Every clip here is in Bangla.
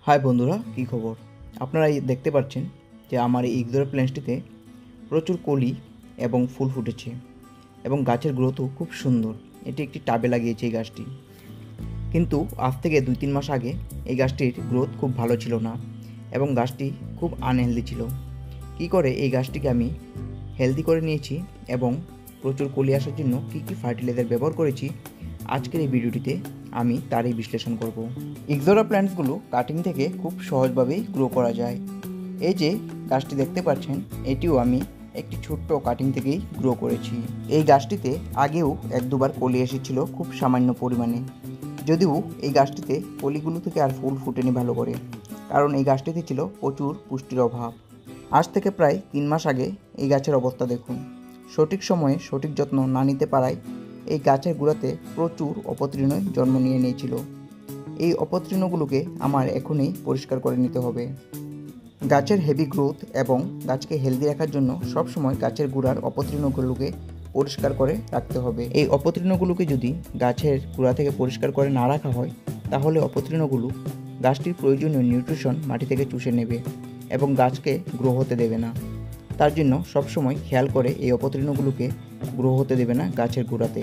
হাই বন্ধুরা, কী খবর? আপনারা দেখতে পাচ্ছেন যে আমার এই ইগজোরা প্ল্যান্টসটিতে প্রচুর কলি এবং ফুল ফুটেছে এবং গাছের গ্রোথও খুব সুন্দর। এটি একটি টাবে লাগিয়েছে এই গাছটি, কিন্তু আজ থেকে 2-3 মাস আগে এই গাছটির গ্রোথ খুব ভালো ছিল না এবং গাছটি খুব আনহেলদি ছিল। কী করে এই গাছটিকে আমি হেলদি করে নিয়েছি এবং প্রচুর কলি আসার জন্য কী কী ফার্টিলাইজার ব্যবহার করেছি, আজকের এই ভিডিওটিতে আমি তারই বিশ্লেষণ করব। ইগজোরা প্ল্যান্টসগুলো কাটিং থেকে খুব সহজভাবেই গ্রো করা যায়। এই যে গাছটি দেখতে পাচ্ছেন, এটিও আমি একটি ছোট্ট কাটিং থেকেই গ্রো করেছি। এই গাছটিতে আগেও 1-2 বার কলি এসেছিল খুব সামান্য পরিমাণে, যদিও এই গাছটিতে কলিগুলো থেকে আর ফুল ফুটেনি ভালো করে, কারণ এই গাছটিতে ছিল প্রচুর পুষ্টির অভাব। আজ থেকে প্রায় 3 মাস আগে এই গাছের অবস্থা দেখুন। সঠিক সময়ে সঠিক যত্ন না নিতে পারায় এই গাছের গোড়াতে প্রচুর অপতৃণ জন্ম নিয়েছিল। এই অপতৃণগুলোকে আমার এখনই পরিষ্কার করে নিতে হবে। গাছের হেভি গ্রোথ এবং গাছকে হেলদি রাখার জন্য সবসময় গাছের গোড়ার অপতৃণগুলোকে পরিষ্কার করে রাখতে হবে। এই অপতৃণগুলোকে যদি গাছের গোড়া থেকে পরিষ্কার করে না রাখা হয়, তাহলে অপতৃণগুলো গাছটির প্রয়োজনীয় নিউট্রিশন মাটি থেকে চুষে নেবে এবং গাছকে গ্রো হতে দেবে না। তার জন্য সবসময় খেয়াল করে এই অপতৃণগুলোকে গ্রো হতে দেবে না গাছের গোড়াতে,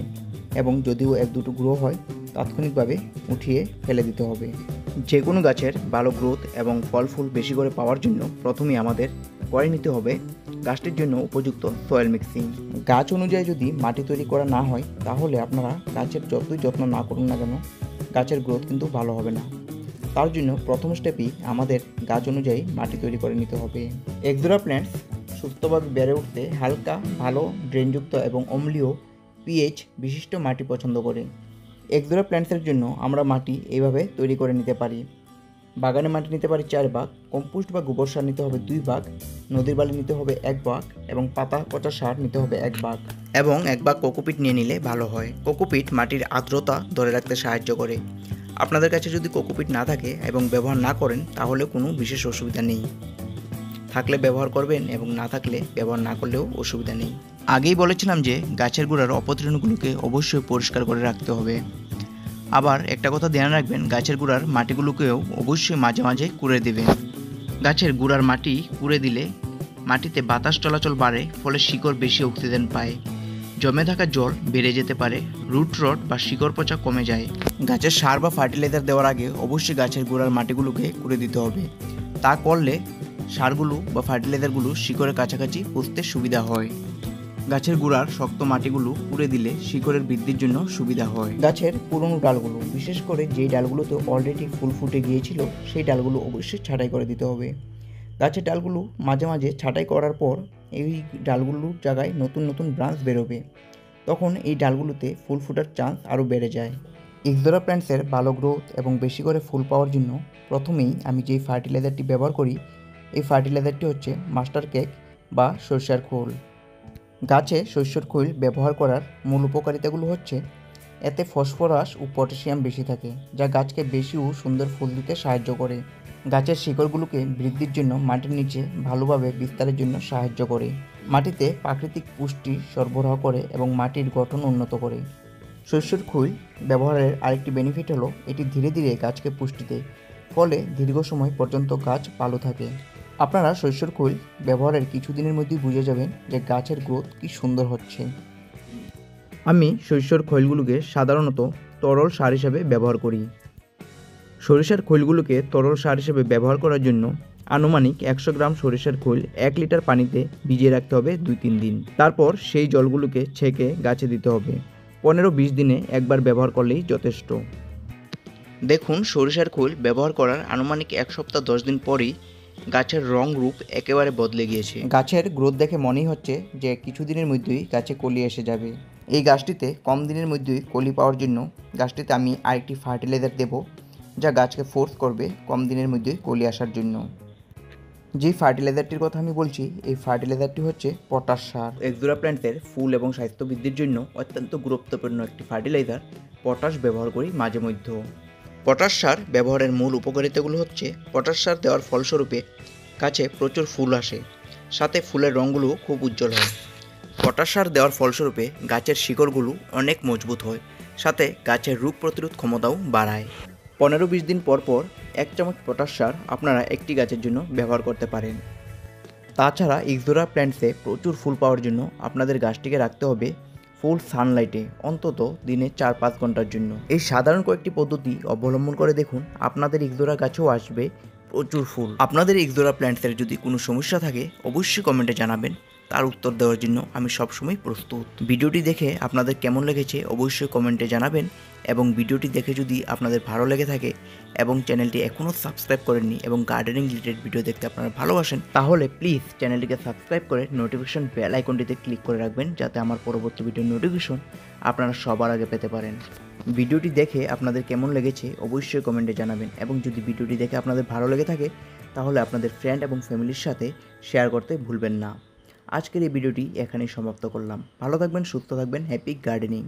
এবং যদিও 1-2টো গ্রো হয় তাৎক্ষণিকভাবে উঠিয়ে ফেলে দিতে হবে। যে কোনো গাছের ভালো গ্রোথ এবং ফল ফুল বেশি করে পাওয়ার জন্য প্রথমেই আমাদের করে নিতে হবে গাছটির জন্য উপযুক্ত সয়েল মিক্সিং। গাছ অনুযায়ী যদি মাটি তৈরি করা না হয়, তাহলে আপনারা গাছের যতই যত্ন না করুন না কেন, গাছের গ্রোথ কিন্তু ভালো হবে না। তার জন্য প্রথম স্টেপই আমাদের গাছ অনুযায়ী মাটি তৈরি করে নিতে হবে। ইগজোরা প্ল্যান্টস সুস্থভাবে বেড়ে উঠতে হালকা, ভালো ড্রেনযুক্ত এবং অম্লীয় পিএইচ বিশিষ্ট মাটি পছন্দ করে। ইগজোরা প্ল্যান্টসের জন্য আমরা মাটি এইভাবে তৈরি করে নিতে পারি। বাগানে মাটি নিতে পারি 4 ভাগ, কম্পোস্ট বা গোবর সার নিতে হবে 2 ভাগ, নদীর বালি নিতে হবে 1 ভাগ এবং পাতা পচা সার নিতে হবে 1 ভাগ, এবং 1 ভাগ কোকোপিট নিয়ে নিলে ভালো হয়। কোকোপিট মাটির আর্দ্রতা ধরে রাখতে সাহায্য করে। আপনাদের কাছে যদি কোকোপিট না থাকে এবং ব্যবহার না করেন, তাহলে কোনো বিশেষ অসুবিধা নেই। থাকলে ব্যবহার করবেন এবং না থাকলে ব্যবহার না করলেও অসুবিধা নেই। আগেই বলেছিলাম যে গাছের গোড়ার অপতৃণগুলোকে অবশ্যই পরিষ্কার করে রাখতে হবে। আবার একটা কথা ধ্যান রাখবেন, গাছের গোড়ার মাটিগুলোকেও অবশ্যই মাঝে মাঝে কুড়ে দেবেন। গাছের গোড়ার মাটি কুড়ে দিলে মাটিতে বাতাস চলাচল বাড়ে, ফলে শিকড় বেশি অক্সিজেন পায়, জমে থাকা জল বেড়ে যেতে পারে, রুট রট বা শিকড় পচা কমে যায়। গাছের সার বা ফার্টিলাইজার দেওয়ার আগে অবশ্যই গাছের গোড়ার মাটিগুলোকে কুড়ে দিতে হবে। তা করলে সারগুলো বা ফার্টিলাইজারগুলো শিকড়ের কাছাকাছি পৌঁছতে সুবিধা হয়। গাছের গোড়ার শক্ত মাটিগুলো কুড়ে দিলে শিকড়ের বৃদ্ধির জন্য সুবিধা হয়। গাছের পুরনো ডালগুলো, বিশেষ করে যেই ডালগুলোতে অলরেডি ফুল ফুটে গিয়েছিল, সেই ডালগুলো অবশ্যই ছাঁটাই করে দিতে হবে। গাছের ডালগুলো মাঝে মাঝে ছাঁটাই করার পর এই ডালগুলোর জায়গায় নতুন নতুন ব্রাঞ্চ বেরোবে, তখন এই ডালগুলোতে ফুল ফোটার চান্স আরও বেড়ে যায়। ইগজোরা প্ল্যান্টসের ভালো গ্রোথ এবং বেশি করে ফুল পাওয়ার জন্য প্রথমেই আমি যেই ফার্টিলাইজারটি ব্যবহার করি, এই ফার্টিলাইজারটি হচ্ছে মাস্টার কেক বা সরিষার খোল। গাছে সরিষার খোল ব্যবহার করার মূল উপকারিতাগুলো হচ্ছে, এতে ফসফরাস ও পটাশিয়াম বেশি থাকে, যা গাছকে বেশি ও সুন্দর ফুল দিতে সাহায্য করে। গাছের শিকড়গুলোকে বৃদ্ধির জন্য মাটির নিচে ভালোভাবে বিস্তারের জন্য সাহায্য করে, মাটিতে প্রাকৃতিক পুষ্টি সরবরাহ করে এবং মাটির গঠন উন্নত করে। সরিষার খোল ব্যবহারের আরেকটি বেনিফিট হলো, এটি ধীরে ধীরে গাছকে পুষ্টি দেয়, ফলে দীর্ঘ সময় পর্যন্ত গাছ ভালো থাকে। আপনারা সরিষার খোল ব্যবহারের কিছুদিনের মধ্যেই বুঝে যাবেন যে গাছের গ্রোথ কি সুন্দর হচ্ছে। আমি সরিষার খোলগুলোকে সাধারণত তরল সার হিসেবে ব্যবহার করি। সরিষার খোলগুলোকে তরল সার হিসেবে ব্যবহার করার জন্য আনুমানিক 100 গ্রাম সরিষার খোল 1 লিটার পানিতে ভিজিয়ে রাখতে হবে 2-3 দিন। তারপর সেই জলগুলোকে ছেঁকে গাছে দিতে হবে। 15-20 দিনে একবার ব্যবহার করলেই যথেষ্ট। দেখুন, সরিষার খোল ব্যবহার করার আনুমানিক 1 সপ্তাহ 10 দিন পরই গাছের রং রূপ একেবারে বদলে গিয়েছে। গাছের গ্রোথ দেখে মনেই হচ্ছে যে কিছুদিনের মধ্যেই গাছে কলি এসে যাবে। এই গাছটিতে কম দিনের মধ্যেই কলি পাওয়ার জন্য গাছটিতে আমি আরেকটি ফার্টিলাইজার দেব, যা গাছকে ফোর্স করবে কম দিনের মধ্যেই কলি আসার জন্য। যে ফার্টিলাইজারটির কথা আমি বলছি, এই ফার্টিলাইজারটি হচ্ছে পটাশ সার। ইগজোরা প্ল্যান্টসের ফুল এবং স্বাস্থ্য বৃদ্ধির জন্য অত্যন্ত গুরুত্বপূর্ণ একটি ফার্টিলাইজার পটাশ ব্যবহার করি মাঝে মধ্যে। পটাশ সার ব্যবহারের মূল উপকারিতাগুলো হচ্ছে, পটাশ সার দেওয়ার ফলস্বরূপে গাছে প্রচুর ফুল আসে, সাথে ফুলের রঙগুলো খুব উজ্জ্বল হয়। পটাশ সার দেওয়ার ফলস্বরূপে গাছের শিকড়গুলো অনেক মজবুত হয়, সাথে গাছের রোগ প্রতিরোধ ক্ষমতাও বাড়ায়। 15-20 দিন পর পর 1 চামচ পটাশ সার আপনারা একটি গাছের জন্য ব্যবহার করতে পারেন। তাছাড়া ইক্সোরা প্ল্যান্টসে প্রচুর ফুল পাওয়ার জন্য আপনাদের গাছটিকে রাখতে হবে ফুল সানলাইটে অন্তত দিনে 4-5 ঘন্টার জন্য। এই সাধারণ কয়েকটি পদ্ধতি অবলম্বন করে দেখুন, আপনাদের ইক্সোরা গাছেও আসবে প্রচুর ফুল। আপনাদের ইক্সোরা প্ল্যান্টসের যদি কোনো সমস্যা থাকে অবশ্যই কমেন্টে জানাবেন, তার উত্তর দেওয়ার জন্য আমি সবসময় প্রস্তুত। ভিডিওটি দেখে আপনাদের কেমন লেগেছে অবশ্যই কমেন্টে জানাবেন, এবং ভিডিওটি দেখে যদি আপনাদের ভালো লেগে থাকে এবং চ্যানেলটি এখনও সাবস্ক্রাইব করেননি এবং গার্ডেনিং রিলেটেড ভিডিও দেখতে আপনারা ভালোবাসেন, তাহলে প্লিজ চ্যানেলটিকে সাবস্ক্রাইব করে নোটিফিকেশন বেল আইকনটিতে ক্লিক করে রাখবেন, যাতে আমার পরবর্তী ভিডিওর নোটিফিকেশন আপনারা সবার আগে পেতে পারেন। ভিডিওটি দেখে আপনাদের কেমন লেগেছে অবশ্যই কমেন্টে জানাবেন, এবং যদি ভিডিওটি দেখে আপনাদের ভালো লেগে থাকে তাহলে আপনাদের ফ্রেন্ড এবং ফ্যামিলির সাথে শেয়ার করতে ভুলবেন না। আজকের এই ভিডিওটি এখানেই সমাপ্ত করলাম। ভালো থাকবেন, সুস্থ থাকবেন, হ্যাপি গার্ডেনিং।